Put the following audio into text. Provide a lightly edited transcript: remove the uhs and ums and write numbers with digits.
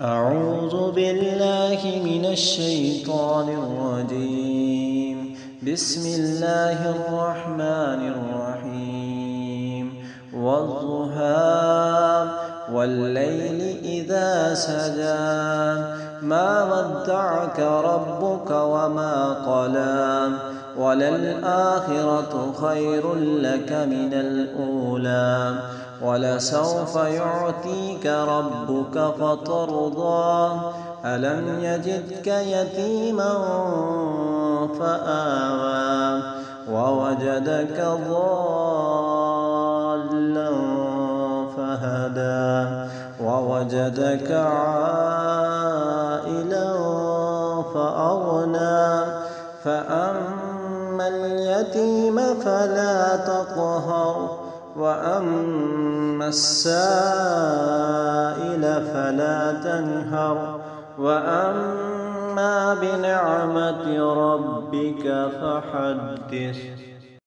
أعوذ بالله من الشيطان الرجيم. بسم الله الرحمن الرحيم. والضحى والليل إذا سجى ما ودعك ربك وما قلى وللآخرة خير لك من الأولى ولسوف يعطيك ربك فترضى ألم يجدك يتيما فآوى ووجدك ضالا فهدى ووجدك عائلا فأغنى فأما اليتيم فلا تقهر وأما السائل فلا تنهر وأما بنعمة ربك فحدث.